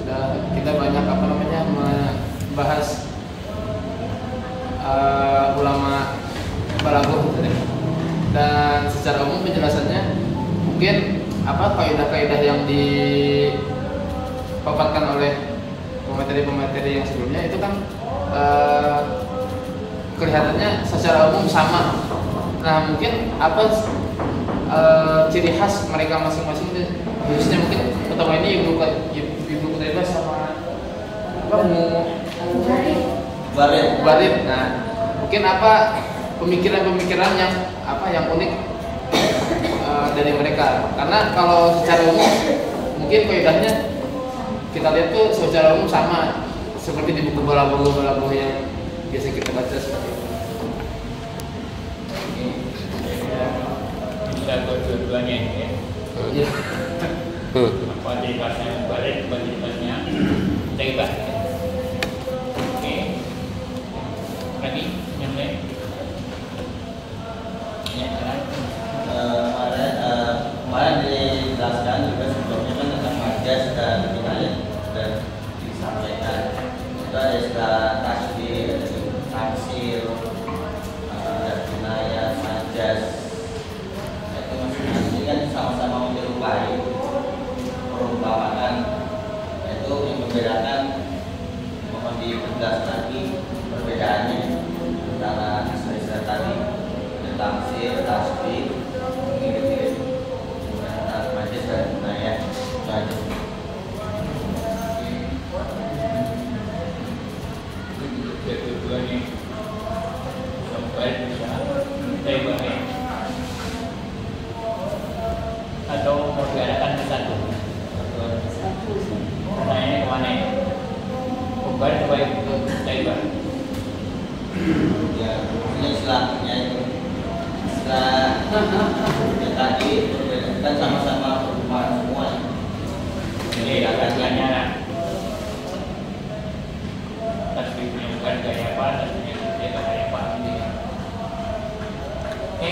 kita banyak membahas ulama balaghah dan secara umum penjelasannya mungkin kaidah-kaidah yang dipaparkan oleh pemateri-pemateri yang sebelumnya itu kan kelihatannya secara umum sama. Nah mungkin ciri khas mereka masing-masing khususnya mungkin pertama ini Ibnu Qutaibah sama Barid. Nah, mungkin pemikiran-pemikiran yang unik dari mereka. Karena kalau secara umum mungkin kaidahnya kita lihat tuh secara umum sama seperti di buku balaghah yang biasa kita baca seperti itu. Bisa dua-duanya ya. Iya. Apa dibahasnya Barid, dibahasnya Qutaibah. Lagi yang lain? Ya, kemarin dijelaskan juga sebelumnya kan tentang majas dan kinayah sudah disampaikan. Itu ada istilah tasbih, taksil, kinayah, majas. Itu masing-masing kan sama-sama menyerupai perumpamaan. Itu yang membedakan, mohon diperjelas lagi perbedaannya antara istilah tadi taksir, tasbih, mirip-mirip antara majas dan kinayah. Dua-duanya sampai bisa Qutaibah ya. Atau mau diadakan satu? Pertanyaannya kemana ya? Barid supaya Qutaibah. Ya, ini istilahnya itu yang tadi kan sama-sama perumpamaan semua. Jadi agaknya tasbihnya bukan gaya apa, tasbihnya dia gaya apa. Oke,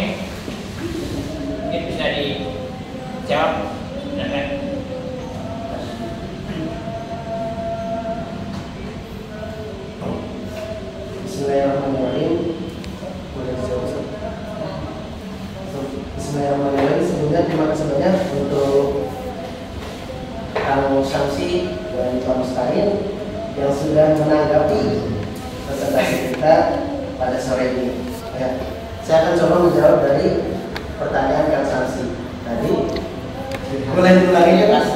mungkin bisa dijawab dengan Bismillahirrahmanirrahim. Bismillahirrahmanirrahim. Sebelumnya terima kasih banyak untuk Kang Syamsi dan Pak Mustaqim yang sudah menanggapi presentasi kita pada sore ini. Ya, saya akan coba menjawab dari pertanyaan Kang Syamsi tadi. Boleh diulangi ya, Mas?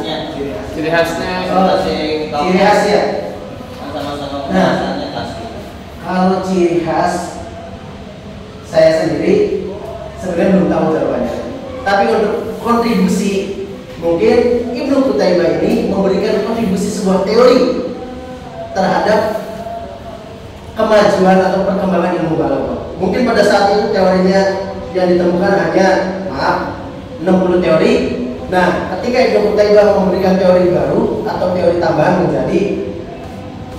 Ciri khasnya ciri khas ya. Sama-sama Nah, tasbih. kalau ciri khas saya sendiri sebenarnya belum tahu jawabannya. Tapi untuk kontribusi, mungkin Ibnu Qutaibah ini memberikan kontribusi sebuah teori terhadap kemajuan atau perkembangan ilmu balaghah. Mungkin pada saat itu teorinya yang ditemukan hanya 60 teori. Nah, ketika Ibnu Qutaibah memberikan teori baru atau teori tambahan menjadi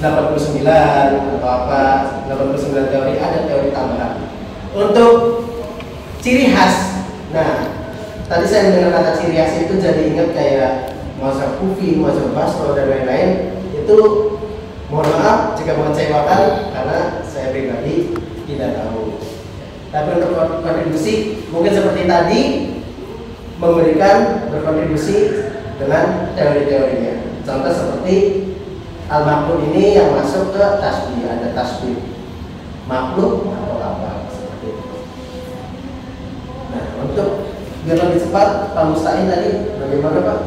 89 atau 89 teori, ada teori tambahan. Untuk ciri khas, nah tadi saya mendengar kata ciri khas itu jadi ingat kayak mazhab Kufi, mazhab Basro dan lain-lain. Itu mohon maaf jika mengecewakan karena saya pribadi tidak tahu. Tapi untuk kontribusi mungkin seperti tadi berkontribusi dengan teori-teorinya. Contoh seperti al-makhluk ini yang masuk ke tasbih, ada tasbih makhluk atau apa seperti itu. Nah, untuk biar lebih cepat, Pak Mustaqim tadi bagaimana Pak?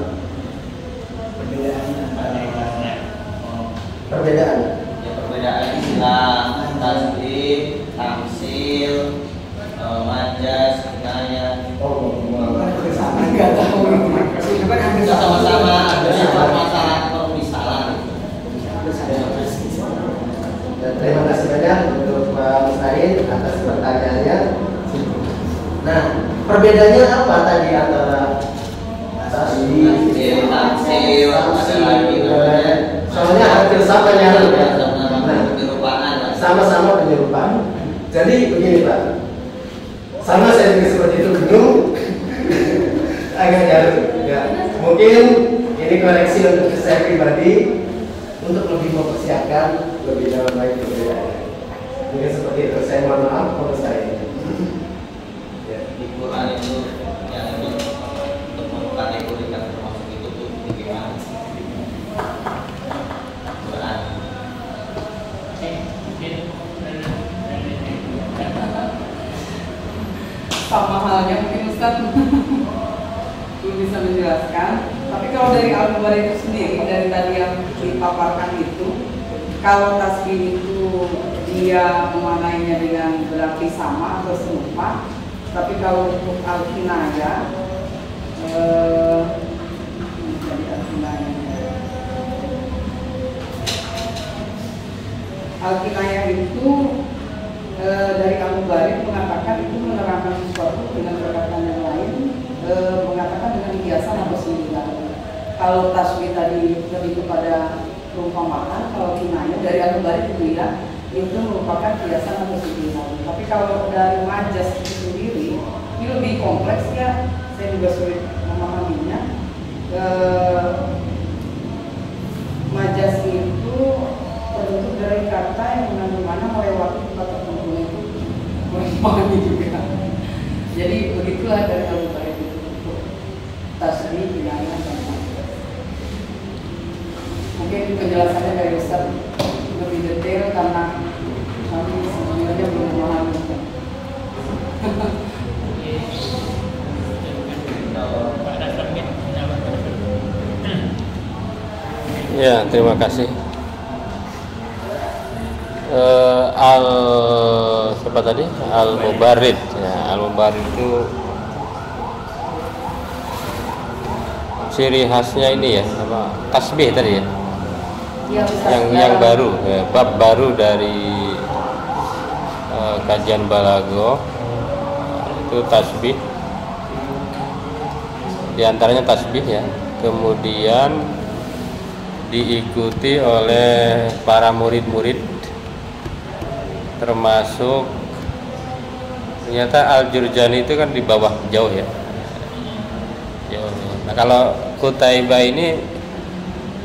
Perbedaan. Ya, perbedaan istilah tasbih, tamsil, majas, kinayah. Nggak tahu. Sama-sama ada masalah permisalan. Terima kasih banyak untuk Pak Mustaqim atas pertanyaannya. Nah, perbedaannya apa tadi antara tasbih, tamsil, ada lagi namanya. soalnya hampir sama nyala ya. Penyerupaan. Sama-sama penyerupaan. Jadi begini Pak, sama saya juga seperti itu bingung, agak jauh. Ya, mungkin ini koreksi untuk saya pribadi. untuk lebih mempersiapkan lebih dalam lagi perbedaannya. Mungkin seperti itu. Saya mohon maaf kalau saya. Ya. Di Quran itu yang itu untuk mengkategorikan termasuk itu tuh bagaimana? Quran. Sama halnya mungkin Ustaz belum bisa menjelaskan. Tapi kalau dari Al-Bukhari itu sendiri, dari tadi yang dipaparkan itu, kalau tasbih itu dia memaknainya dengan berarti sama atau serupa. Tapi kalau untuk al-kinaya, al-kinaya itu dari Al-Bukhari mengatakan itu menerangkan sesuatu dengan perkataan yang lain, mengatakan dengan hiasan atau singular. Kalau tasbih tadi lebih kepada perumpamaan, kalau kinaya dari Al-Bukhari itu ya, itu merupakan hiasan atau singular. Tapi kalau dari majas itu sendiri, ini lebih kompleks ya, saya juga sulit memahaminya. Majas itu terbentuk dari kata yang mengandung makna melewati tempat tertentu itu memahami juga. Jadi begitulah dari Al-Bukhari itu untuk tasbih, kinayah dan majas. Mungkin penjelasannya dari Ustaz lebih detail karena kami sebenarnya belum memahami. Ya, terima kasih. Siapa tadi? Al-Mubarrid. Ya, Al-Mubarrid itu ciri khasnya ini ya, apa? Tasbih tadi ya. Yang baru, ya, bab baru dari kajian balago itu tasbih. Di antaranya tasbih ya. Kemudian diikuti oleh para murid-murid, termasuk ternyata Al-Jurjani itu kan di bawah jauh ya. Nah kalau Qutaibah ini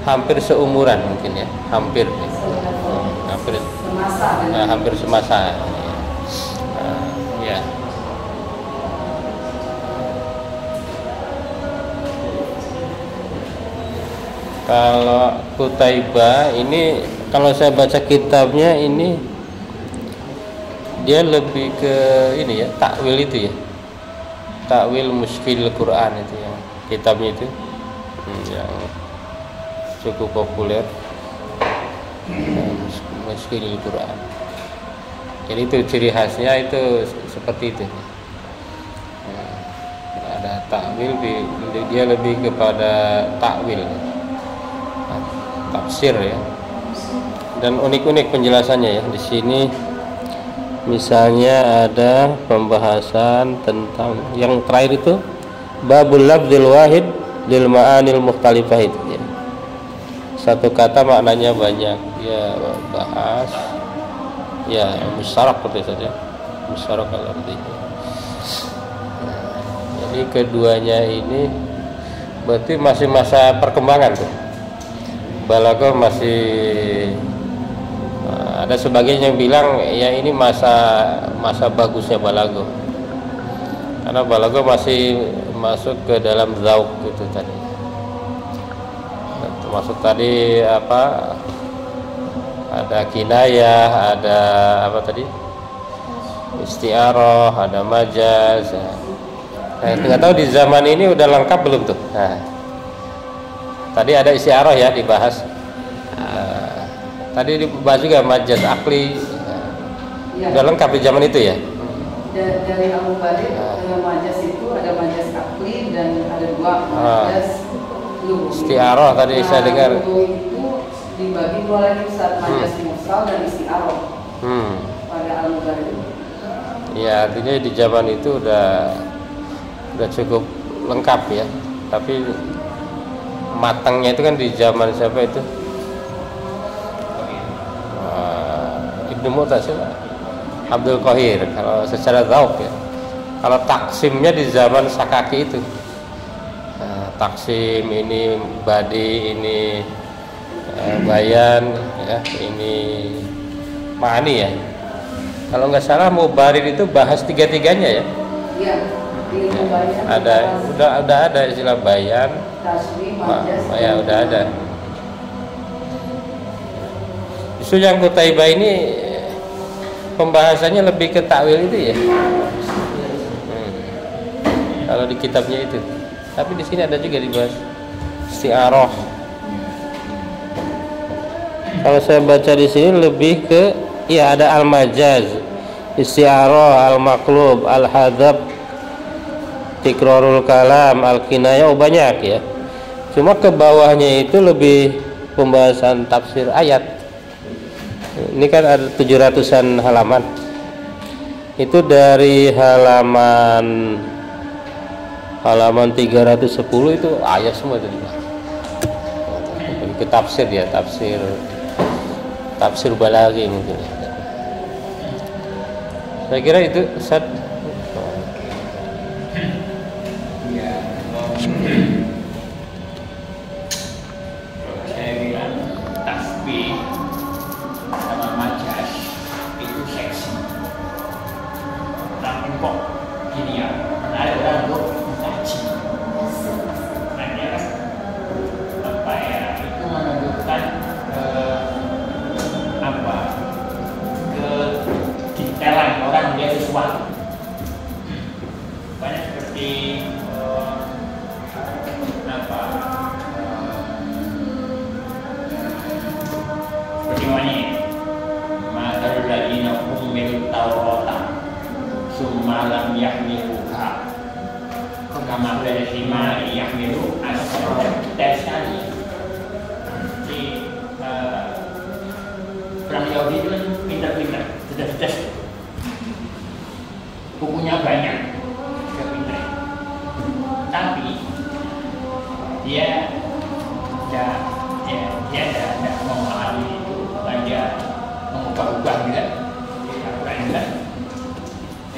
hampir seumuran mungkin ya, hampir semasa. Ya. Kalau Qutaibah ini, kalau saya baca kitabnya ini dia lebih ke ini ya, takwil itu ya, takwil muskil Quran itu ya, kitabnya itu yang cukup populer, muskil Quran. Jadi itu ciri khasnya itu seperti itu. Ada takwil, dia lebih kepada takwil, tafsir ya, dan unik-unik penjelasannya ya. Di sini misalnya ada pembahasan tentang yang terakhir itu babul lafzil wahid lil ma'anil mukhtalifah itu ya. Satu kata maknanya banyak, ya bahas ya musyarak seperti saja, musyarak artinya. Jadi keduanya ini berarti masih masa perkembangan tuh. Balaghah masih ada sebagian yang bilang ya ini masa bagusnya Balaghah, karena Balaghah masih masuk ke dalam zauk gitu tadi, termasuk tadi apa, ada kinayah, ada apa tadi, isti'arah, ada majaz. Nah, nggak tahu di zaman ini udah lengkap belum tuh. Nah, tadi ada isti'arah ya dibahas. Tadi dibahas juga majaz akli. Ya. Udah lengkap di zaman itu ya. Dari Al-Bukhari dengan majaz itu ada majaz akli dan ada dua majaz lughwi. Isti'arah tadi saya dengar. Lughwi itu dibagi dua lagi, Ustaz, majaz mursal dan isti'arah. Pada Al-Bukhari. Ya, artinya di zaman itu udah cukup lengkap ya. Tapi matangnya itu kan di zaman siapa itu? Ibnu Mu'tasim, Abdul Qahir kalau secara zauk ya. Kalau taksimnya di zaman Sakaki itu, taksim ini badi, ini bayan ya, ini ma'ani ya. Kalau nggak salah mubarid itu bahas tiga-tiganya ya. Iya, di bayan. Ada, udah ada istilah bayan. Tasbih, majas. Ya udah ada. Justru yang Qutaibah ini pembahasannya lebih ke takwil itu ya. Kalau di kitabnya itu. Tapi di sini ada juga dibahas isti'arah. Kalau saya baca di sini lebih ke ya ada al-majaz, isti'arah, al-maqlub, al-hadab, tikrarul kalam, al-kinayah, banyak ya. Cuma ke bawahnya itu lebih pembahasan tafsir ayat. Ini kan ada 700-an halaman. Itu dari halaman 310 itu ayat semua itu dibahas. Ke tafsir ya, tafsir balaghi mungkin. Saya kira itu Ustaz. Ya, saya bilang tasbih sama majas itu seksi. Tapi kok gini ya, menarik orang untuk mengkaji. Makanya apa ya, itu menunjukkan kedetailan orang melihat sesuatu. Banyak seperti seperti ini, masalul ladzina hummilut tawrata summa lam yahmiluha kama ladzi yahmilu as-sabta sekali. Jadi orang Yahudi itu kan pintar-pintar, cerdas-cerdas, bukunya banyak, dia pintar. Tapi dia tidak memahami itu, bukan dia mengubah-ubah juga, dia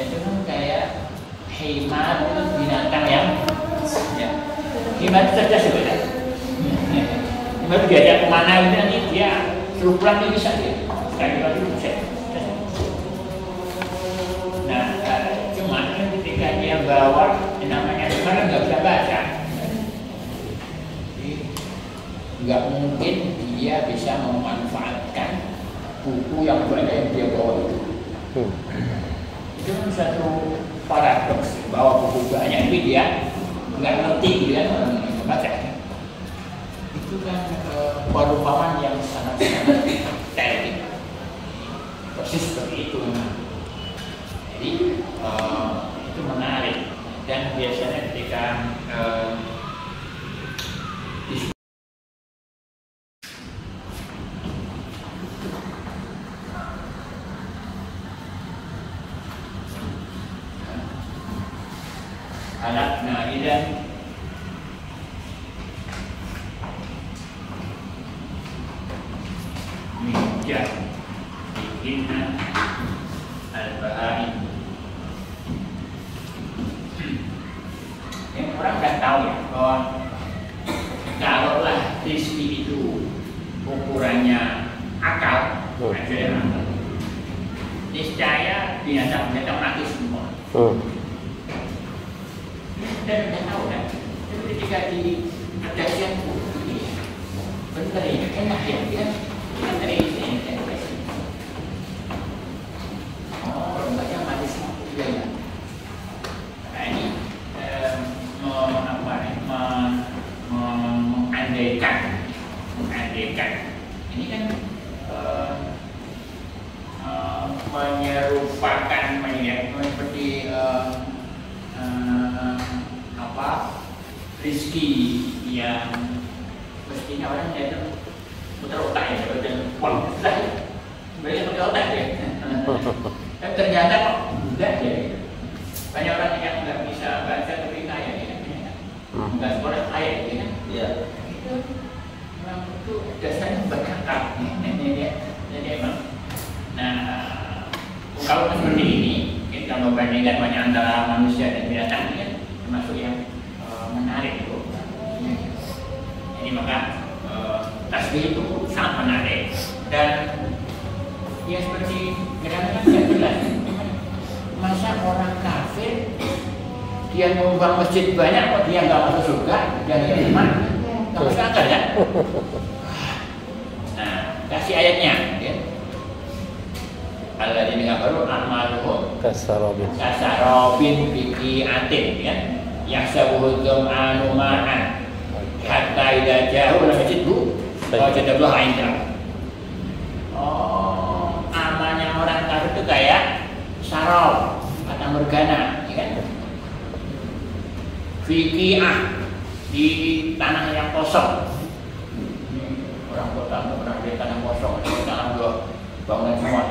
itu kan kayak hemat itu binatang yang hemat cerdas sebenarnya. Hemat diajak kemana itu nanti dia suruh pulang dia bisa dia. Sekali lagi bisa. Nah, cuma ketika dia bawa namanya sekarang nggak bisa baca, jadi nggak mungkin dia bisa memanfaatkan buku yang banyak yang dia bawa itu. Itu kan satu paradoks, bawa buku banyak tapi dia nggak ngerti dia orang yang membaca. Itu kan perumpamaan yang sangat-sangat teknik. Persis seperti itu. Jadi itu menarik dan biasanya ketika anak idan minjah bikinna al-bahaim. Yang orang kan tahu ya bahwa kalaulah rizki itu ukurannya akal, niscaya binatang-binatang mati semua. Dan udah tahu kan, jadi ketika di adasian ini benar ya, enak ya, kita dari ini oh, enggaknya mati semua juga ya. Nah ini mengandaikan ini kan menyerupakan seperti rizki yang mestinya orang jatuh putar otak ya, dan uang susah ya, sebenarnya putar otak ya. Tapi ternyata kok enggak ya. Banyak orang yang nggak bisa baca tapi kaya ya, nggak sekolah kaya ya. Iya. Itu memang itu dasarnya berkakak ya. Jadi emang. Nah, kalau seperti ini kita membandingkan banyak antara manusia dan binatang kan termasuk yang menarik itu. Jadi maka tas tasbih itu sangat menarik dan ya seperti kadang-kadang tidak jelas. Masa orang kafir dia nyumbang masjid banyak kok dia nggak masuk surga dan dia iman? Nggak masuk akal ya? Nah, kasih ayatnya. Ya. Alladzina kafaru a'maluhum kasarabin biqi'atin ya. Yahsabuhu dzam'anu ma'an hatta idza ja'ahu lam yajidhu wajadahu 'indahu. Oh, amalnya orang kafir itu kayak sarau, kata morgana, ya kan? Fiqi'ah di tanah yang kosong. Orang kota pernah di tanah kosong, di tanah dua bangunan semua.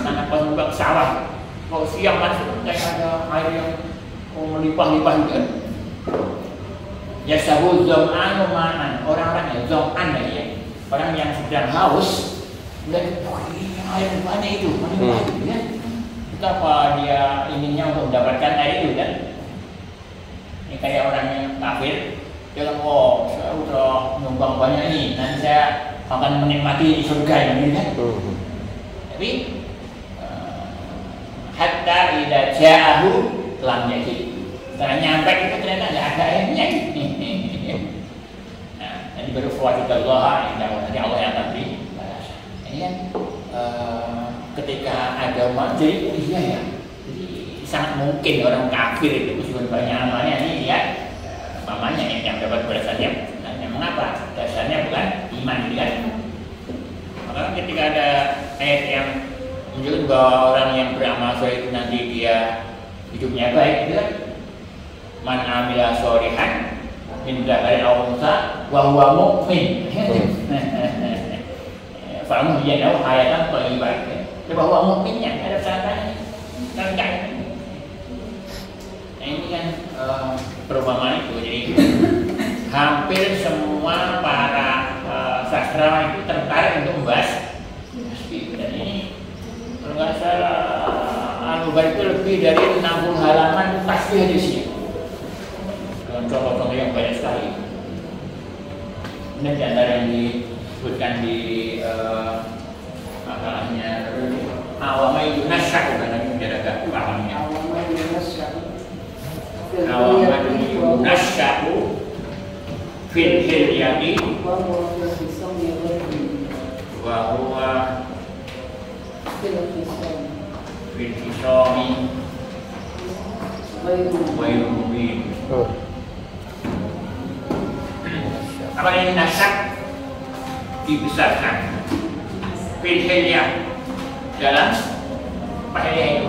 Tanah kosong bak sawah. Kalau siang masuk kayak ada air yang melimpah-limpah gitu. Ya sabu zam'anu ma'an, orang-orang yang zam'an ya, orang yang sedang haus, lihat air mana itu, ya. Betapa dia inginnya untuk mendapatkan air itu kan. Ini kayak orang yang kafir, dia bilang, oh saya udah nyumbang banyak ini, nanti saya akan menikmati surga ini kan. Tapi hatta idza ja'ahu lam yajid. Setelah nyampe itu ternyata nggak ada airnya. Nah, nanti baru fawaidullah nanti Allah yang akan beri balasan. Ini kan ketika agama jadi iya ya. Jadi sangat mungkin orang kafir itu meskipun banyak amalnya ini ya mamanya yang dapat balasannya. Sebenarnya mengapa? Dasarnya bukan iman kan. Maka ketika ada ayat yang menunjukkan bahwa orang yang beramal soleh itu nanti dia hidupnya baik, gitu kan? Man amila sholihan min dzakarin aw unsa wa huwa mu'min. Fa'amu yanahu hayatan thayyibah. Bahwa mukminnya ada syaratnya. Kan enggak. Nah, ini kan perumpamaan itu. Jadi hampir semua para sastrawan itu tertarik untuk membahas tasbih. Dan ini kalau nggak salah Al-Bukhari itu lebih dari 60 halaman tasbih hadisnya. Dengan contoh-contoh yang banyak sekali. Ini di antara yang disebutkan di makalahnya awamai yunasyak karena ini agak pahamnya. Awamai yunasyak fil hilyati wa huwa fil hisami wa yubin. Apa yang nasyak dibesarkan fil hilyah dalam pakaian itu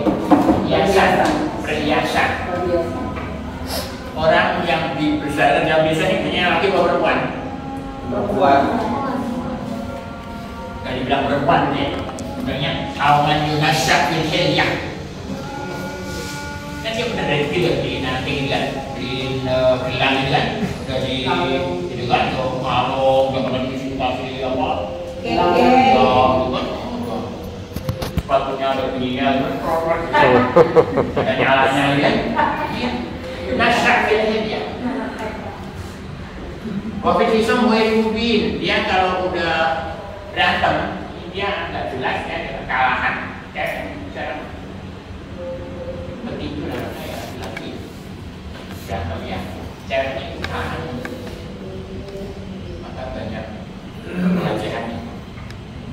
perhiasan. Orang yang dibesarkan dalam biasanya punya laki atau perempuan? Perempuan. Kalau dibilang perempuan nih, sebenarnya awan yunasyak fil hilyah. Kan dia benar dari itu di nanti kan di gelang itu kan dari itu kan kalau jangan disintasi apa? Sepatunya ada bunyinya, ada nyalanya ya. Nasyak dia. Covid hisam mubin, dia kalau udah berantem dia nggak jelas ya, kekalahan ya. Begitu lah saya lagi berantem ya, ceweknya itu kalah. Maka banyak pelecehannya.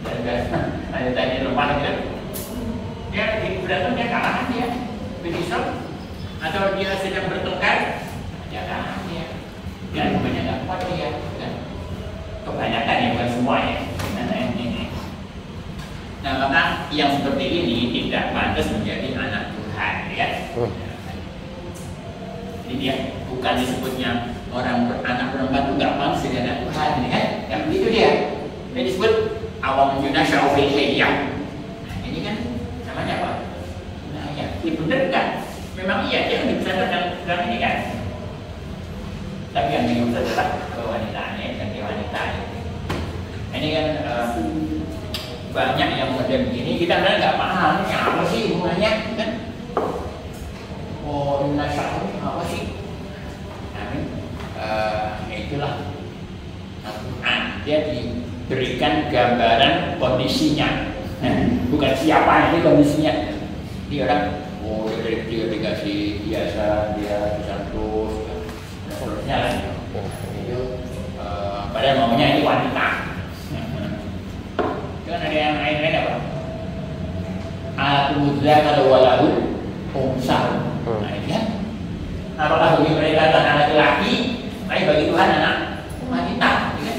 Dan tanya lemah gitu. Dia di berantem dia kalah dia, berisau atau dia sedang bertengkar, dia kalah dia. Dia namanya nggak kuat dia, kan? Kebanyakan ya bukan semua ya. Nah maka yang seperti ini tidak pantas menjadi anak Tuhan, ya. Jadi dia bukan disebutnya orang beranak perempuan itu nggak pantas jadi anak Tuhan, ya. Yang begitu dia. Dia disebut awam yunasya fil hilyah. Ini kan namanya apa? Nah ya, ini benar kan? Memang iya, dia dibesarkan dalam ini kan. Tapi yang diurus adalah kewanitaannya dan kewanita. Ini kan banyak yang model begini, kita sebenarnya nggak paham ini apa sih hubungannya kan? Oh, yunasya apa sih? Nah, itulah Al-Quran dia di berikan gambaran kondisinya, bukan siapa ini kondisinya. Ini orang, oh dia dikasih biasa, dia bisa terus, dan seterusnya lah. Itu padahal maunya ini wanita. Kan ada yang lain-lain apa? Al-Muzza kalau walahu umsal. Nah ini kan, apakah bagi mereka anak laki-laki, tapi bagi Tuhan anak wanita, ya?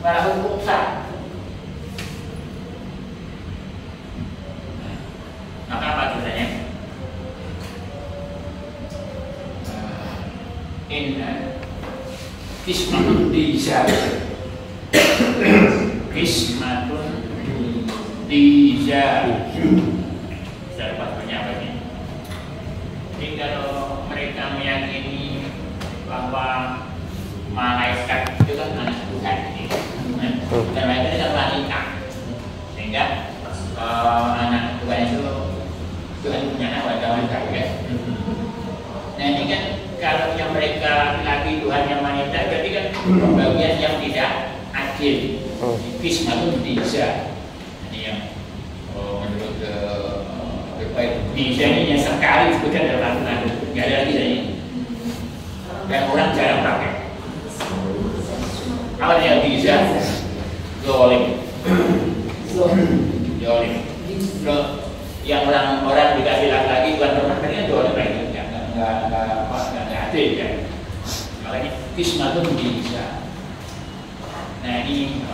Walahu umsal. Maka apa tulisannya? Inna kismatun dijab, kismatun dijab. Bisa dapat apa ini? Jadi kalau mereka meyakini bahwa malaikat itu kan anak Tuhan, dan mereka itu adalah wanita, sehingga anak Tuhan itu Tuhan punya anak wanita, ya. Nah ini kan kalau yang mereka laki Tuhan yang wanita, berarti kan pembagian yang tidak adil. Kismatun dijab. Ini yang menurut dijab ini yang sekali disebutkan dalam Al-Quran, nggak ada lagi dari dan orang jarang pakai. Apa yang dijab? Zolim. Yang orang dikasih laki-laki bukan pernah kan zolim lagi, nggak adil ya. Makanya kismatun dijab. Nah ini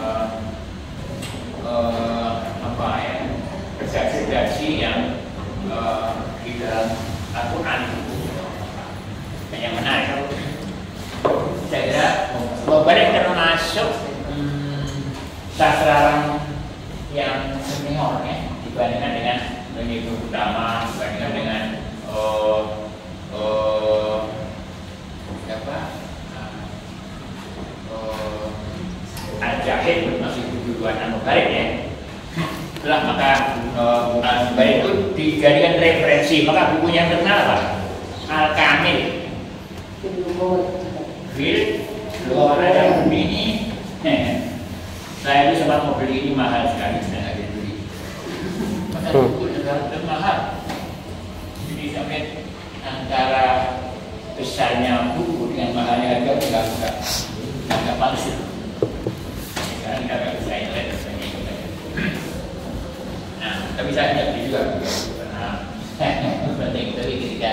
apa ya, redaksi yang di dalam Al-Quran yang menarik. Saya kira beberapa termasuk sastrawan yang senior ya, dibandingkan dengan Ibnu Utama, dibandingkan dengan siapa? Al-Jahid masih tujuan Al-Mubarak ya. Setelah maka Al-Mubarak itu dijadikan referensi, maka bukunya terkenal apa? Al-Kamil Fil Lughah ini. Saya itu sempat mau beli ini mahal sekali, saya nggak jadi beli. Maka buku juga mahal. Jadi sampai antara besarnya buku dengan mahalnya harga nggak palsu. Sekarang kita nggak bisa internet misalnya itu. Nah, tapi saya tidak beli juga karena penting tadi ketika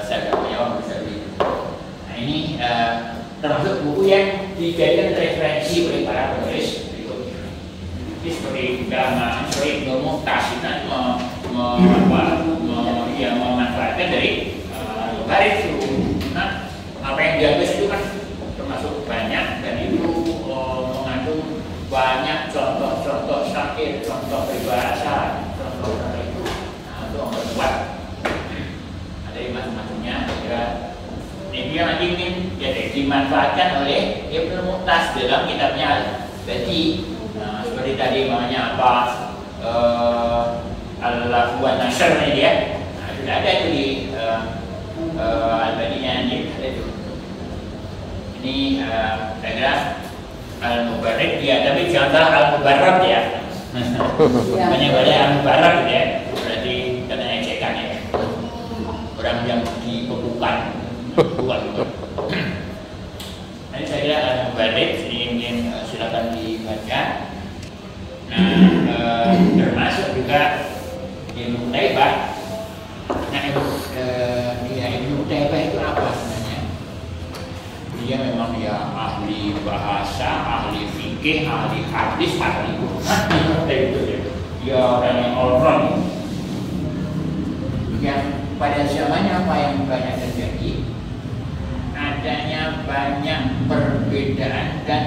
saya nggak punya uang bisa beli. Nah ini termasuk buku yang dijadikan referensi oleh para penulis berikutnya. Jadi seperti Gama, Syekh Muhtas itu memanfaatkan dari Al-Mubarak itu. Nah, apa yang diambil itu kan termasuk banyak dan itu mengandung banyak contoh-contoh syair, contoh peribahasa, contoh-contoh itu untuk membuat ada macam-macamnya. Ini yang ingin jadi dimanfaatkan oleh Ibnu Muhtas dalam kitabnya. Jadi seperti tadi namanya apa Al-Lafwan Nasr ini ya. Nah, sudah ada itu di Al-Baninya ini ada itu. Ini saya kira Al-Mubarak ya, tapi jangan salah Al-Mubarak ya. Banyak-banyak Al-Mubarak ya. Berarti katanya ejekan ya. Orang yang dibekukan. Ini saya kira Al-Mubarak ingin silakan dibaca. Nah, termasuk juga Ibnu Qutaibah. Nah, Ibnu Qutaibah itu apa sebenarnya? Dia memang ya ahli bahasa, ahli fikih, ahli hadis, ahli Quran. Dia orang yang all round. Yang pada zamannya apa yang banyak terjadi? Adanya banyak perbedaan dan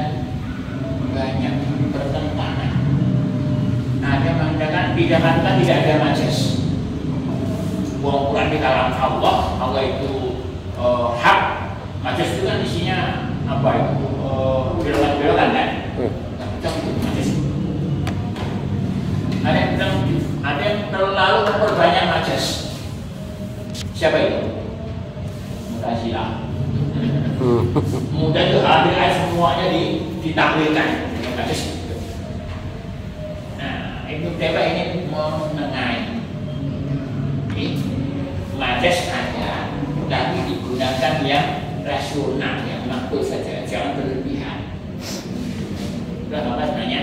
banyak pertentangan. Ada mengatakan di Jakarta tidak ada majas. Quran di kalam Allah, Allah itu hak. Majas itu kan isinya apa itu? Belokan-belokan kan? Majas. Ada yang terlalu memperbanyak majas. Siapa itu? Mu'tazilah. Mudah itu hampir semuanya ditakwilkan. Ibnu Taimiyah ini menengahi. Jadi majas ada, tapi digunakan yang rasional, yang makul saja, jangan berlebihan. Itulah maka sebenarnya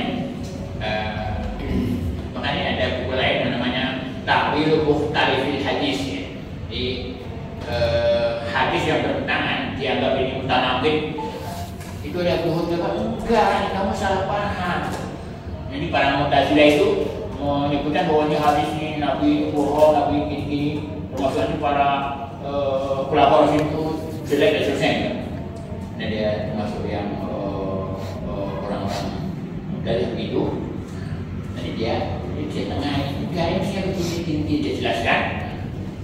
makanya ada buku lain yang namanya Ta'wil Mukhtalifil Hadis ya. Jadi hadis yang bertentangan dianggap ini mutanawid, itu ada buku enggak, kamu salah paham. Jadi para Mu'tazilah itu menyebutkan bahwa ini hadis ini Nabi bohong, Nabi ini termasuk para pelapor itu jelek dan seterusnya. Nah dia termasuk yang orang-orang dari itu. Nanti dia tengah enggak ini yang begini dia jelaskan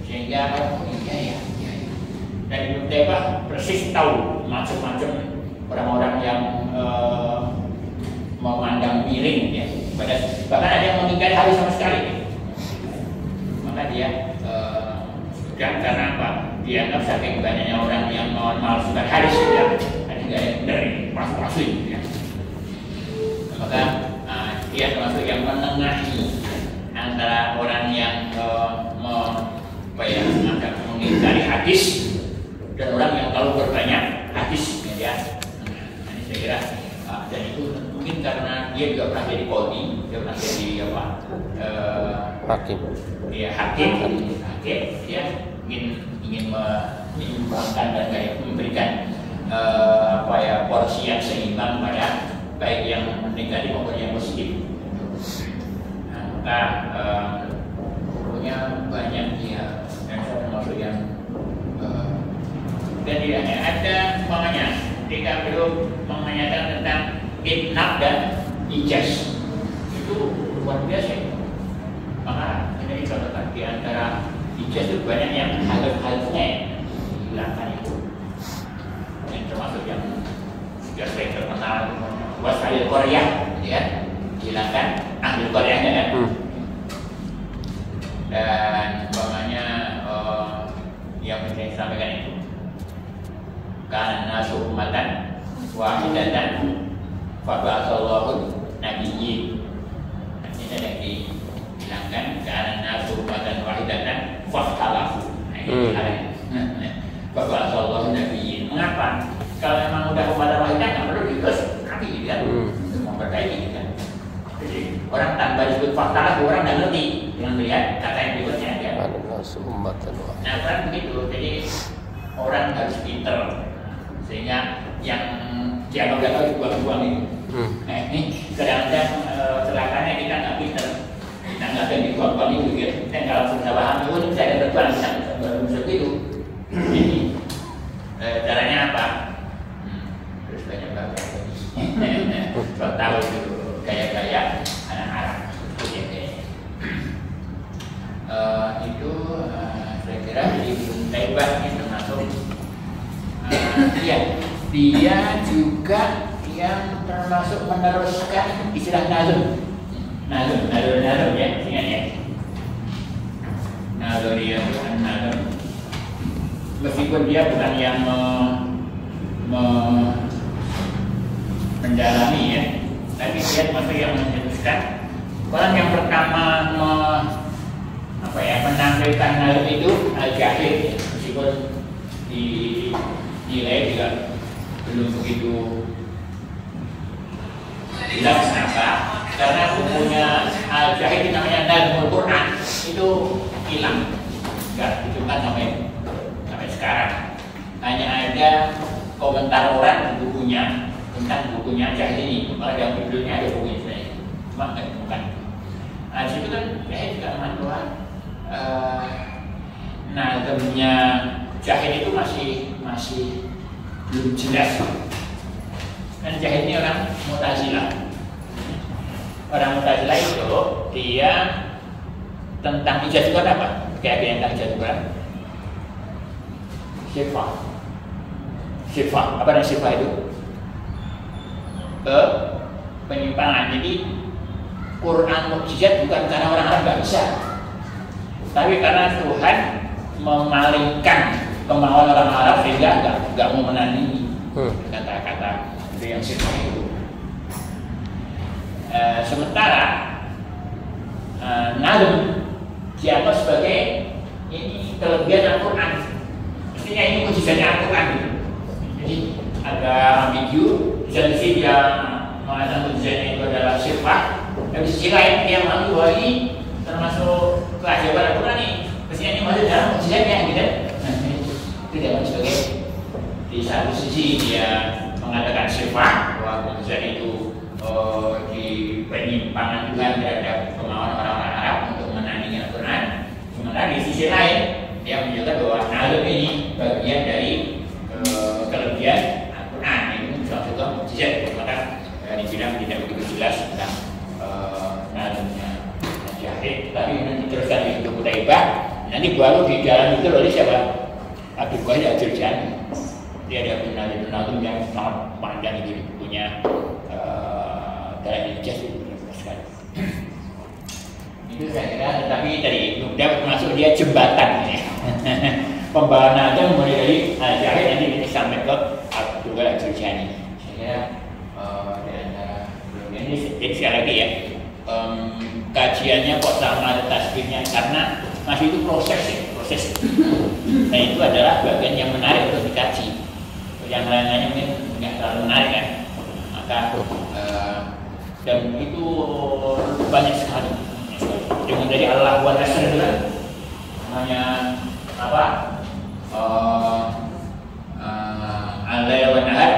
sehingga iya. Dan Ibnu Taimiyah persis tahu macam-macam orang-orang yang memandang miring ya, bahkan ada yang mengingkari hadis sama sekali. Maka dia dan karena apa? Dianggap saking banyaknya orang yang memalsukan hadis ya, ada nggak yang benar palsu ya. Maka dia termasuk yang menengahi antara orang yang mengingkari hadis dan orang yang kalau berbanyak hadis ya. Nah, ini saya kira dan itu mungkin karena dia juga pernah jadi qadhi, dia pernah jadi apa? Hakim. Dia hakim, dia ingin menyeimbangkan dan kayak memberikan porsi yang seimbang pada baik yang negatif maupun yang positif. Nah, maka punya banyak ya, dan saya termasuk yang dan tidak hanya ada umpamanya ketika belum menanyakan tentang itnab dan ijaz itu luar biasa. Maka ini contohkan di antara ijaz itu banyak yang halus-halusnya hilangkan itu. Yang termasuk yang sudah sering terkenal wasahil Korea, ya, hilangkan ahli Koreanya kan. Dan umpamanya yang saya sampaikan itu karena nasu ummatan wahidatan faba'atsallahu nabiyyin. Ini ada dihilangkan karena nasu ummatan wahidatan fahtalafu. Ini faba'atsallahu nabiyyin. Mengapa? Kalau memang udah ummatan wahidah nggak perlu diurus nabi gitu kan? Untuk memperbaiki gitu kan. Jadi orang tanpa disebut fahtalafu orang nggak ngerti dengan melihat kata yang berikutnya ya. Nasu ummatan wahidah. Nah, kan begitu. Jadi orang harus pinter sehingga yang dianggap nggak tahu dibuang-buang itu. Nah ini kadang-kadang celakanya kita nggak pinter, kita nggak ada dibuang-buang itu gitu. Dan kalau sudah paham itu bisa ada berbuang seperti itu. Jadi caranya apa? Terus banyak banget. Kalau tahu itu gaya-gaya anak Arab itu saya kira di Taibah ini termasuk dia juga yang termasuk meneruskan istilah nazm ya, ingat ya. Nazariyah bukan nazm, meskipun dia bukan yang mendalami ya, tapi dia termasuk yang meneruskan. Orang yang pertama menampilkan nazm itu Al-Jahid ya, meskipun nilai juga belum begitu jelas. Kenapa? Karena bukunya Al-Jahid namanya Nazmul Quran itu hilang, nggak ditemukan sampai sekarang. Hanya ada komentar orang di bukunya tentang bukunya Jahid ini, malah yang judulnya ada bukunya sebenarnya, cuma nggak ditemukan. Nah situ kan Jahid juga mengatakan nazmnya Jahid itu masih belum jelas. Dan Jahid ini orang Mu'tazilah. Orang Mu'tazilah itu dia tentang ijaz itu apa? Keyakinan tentang ijaz itu sifat. Apa dan sifat itu? Penyimpangan. Jadi Quran mukjizat bukan karena orang-orang nggak bisa, tapi karena Tuhan memalingkan kemauan orang Arab sehingga nggak mau menandingi kata-kata itu yang sifat itu. Sementara ngalem dianggap sebagai ini kelebihan Al-Quran. Mestinya ini mujizatnya Al-Quran gitu. Jadi agak ambigu. Di satu sisi dia mengatakan mujizatnya itu adalah sifat, tapi di sisi lain dia menganggap bahwa ini termasuk keajaiban Al-Quran nih. Mestinya ini masuk dalam mujizatnya gitu. Itu dianggap sebagai di satu sisi dia mengatakan sifat bahwa mujizat itu di penyimpangan Tuhan terhadap kemauan orang-orang Arab untuk menandingi Al-Quran. Sementara di sisi lain dia menunjukkan bahwa nalem ini bagian dari kelebihan Al-Quran. Itu juga mujizat. Maka dibilang tidak begitu jelas tentang nalemnya Jahid. Tapi nanti diteruskan di buku Taibah. Nanti baru di dalam itu oleh siapa? Abdul Qahir Al-Jurjani. Dia ada nalem yang sangat panjang itu punya dalam ijaz itu sekali. Itu saya kira, tetapi tadi mudah termasuk dia jembatan ya. Pembawaan aja mulai dari Al-Jahid nanti kita sampai ke Abdul Qahir Al-Jurjani. Saya kira di antara ini sekali lagi ya, kajiannya kok sama ada tasbihnya karena masih itu proses. Nah itu adalah bagian yang menarik untuk dikaji. Yang lain-lainnya mungkin nggak terlalu menarik kan. Maka dan itu banyak sekali. Dengan dari Allah wa Nasr itu kan namanya apa? Al-Lail wa Nahar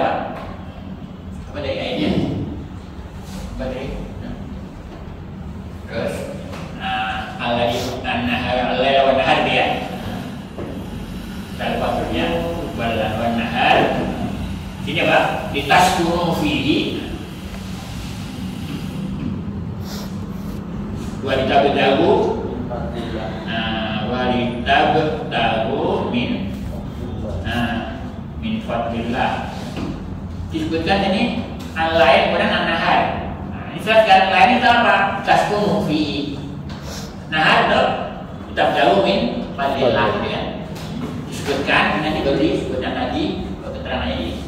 apa dari ayatnya? Apa dari? Terus Al-Lail wa Nahar dia. Dan waktunya Al-Lail wa Nahar. Ini apa? Ditaskunu fihi walitabtagu min fadlillah. Disebutkan ini al-lain kemudian an-nahar. Ini jelaskan lain itu apa? Taskunu fi nahar itu tabtagu min fadlillah ya. Disebutkan nanti baru disebutkan lagi keterangannya di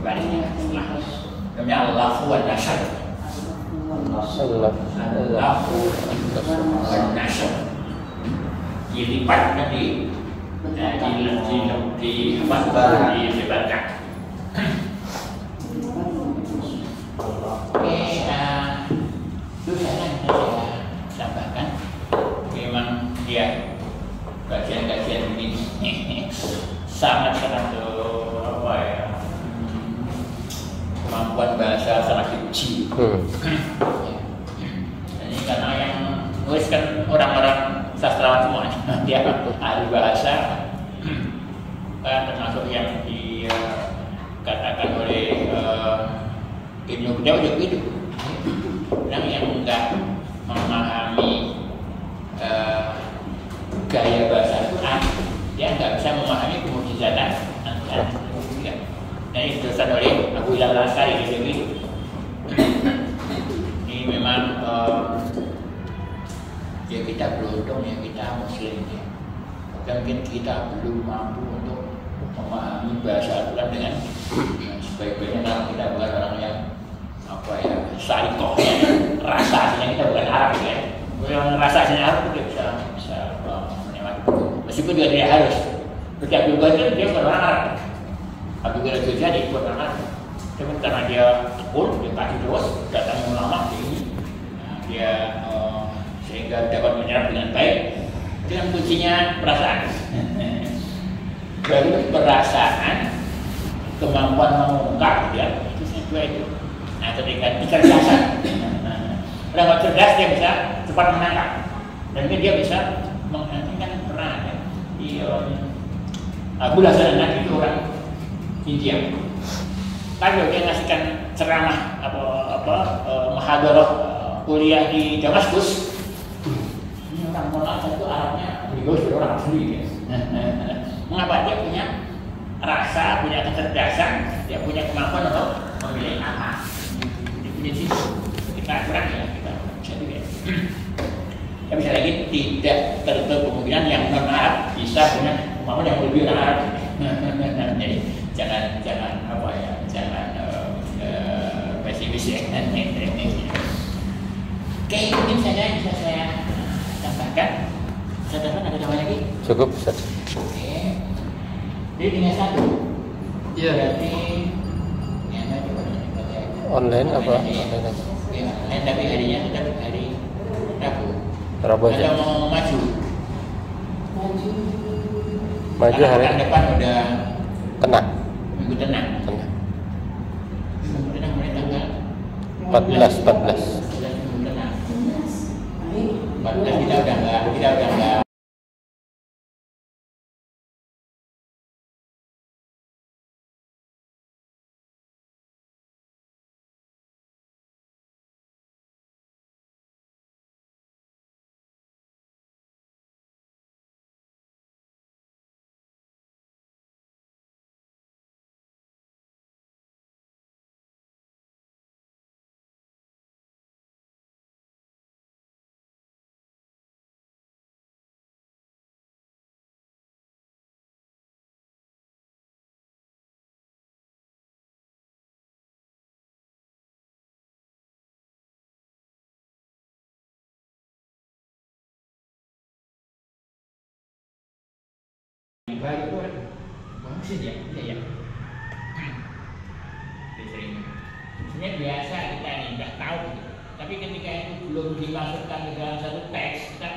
barisnya setelah namanya al-lafu wa nasr. Al-lafu wa nasr. Dilipat nanti dilebarkan. Oke, itu saya tambahkan. Memang dia kajian-kajian begini sangat-sangat apa ya, kemampuan bahasa sangat diuji. Ini karena yang nulis kan orang-orang sastrawan semua, dia ahli bahasa, termasuk yang dikatakan oleh Ibnu Qudamah juga itu, orang yang enggak memahami gaya bahasa Quran, dia nggak bisa memahami kemujizatan Al-Quran. Nah ini dituliskan oleh Abu Hilal Al-Askari di sini. Ini memang ya kita beruntung ya, kita Muslim ya. Mungkin kita belum mampu untuk memahami bahasa Al-Quran dengan sebaik-baiknya kalau kita bukan orang yang apa ya, syarikohnya, rasa aslinya kita bukan Arab ya. Yang rasa aslinya Arab kita bisa menikmati buku. Meskipun juga tidak harus. Seperti Abdul Qahir dia bukan orang Arab. Abdul Qahir Al-Jurjani bukan orang Arab. Cuma karena dia tekun, dia kasih terus, datang ulama ini, dia sehingga dapat menyerap dengan baik. Itu yang kuncinya perasaan. Baru perasaan, kemampuan mengungkap ya, itu dua itu. Nah ketika kecerdasan, orang yang cerdas dia bisa cepat menangkap, dan dia bisa menghentikan peran ya. Abu Hasan An-Nadi itu orang India. Kalau dia ngasihkan ceramah muhadarah kuliah di Damaskus, ini orang Monas itu Arabnya beliau sudah orang asli ya. Mengapa dia punya rasa, punya kecerdasan, dia punya kemampuan untuk memilih apa? Dia punya situ. Kita kurang ya, kita bisa juga. Tapi sekali lagi tidak tertutup kemungkinan yang non Arab bisa punya kemampuan yang lebih non Arab. Jadi jangan apa ya, jangan pesimis ya. Oke, mungkin saja bisa saya tambahkan. Ustaz ada tambah lagi? Cukup Ustaz. Oke. Jadi tinggal satu. Iya. Berarti yang tadi Online apa? Online aja. ya, online tapi harinya tetap hari Rabu. Rabu aja. Kalau mau maju, Maju karena hari pekan depan udah tenang. minggu tenang. Tenang. Minggu tenang mulai tanggal 14. minggu tenang. 14 kita udah enggak baru itu bagus ya, iya ya. Sebenarnya biasa kita ini nggak tahu, gitu. Tapi ketika itu belum dimasukkan ke dalam satu teks, kita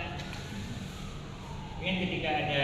ingin ketika ada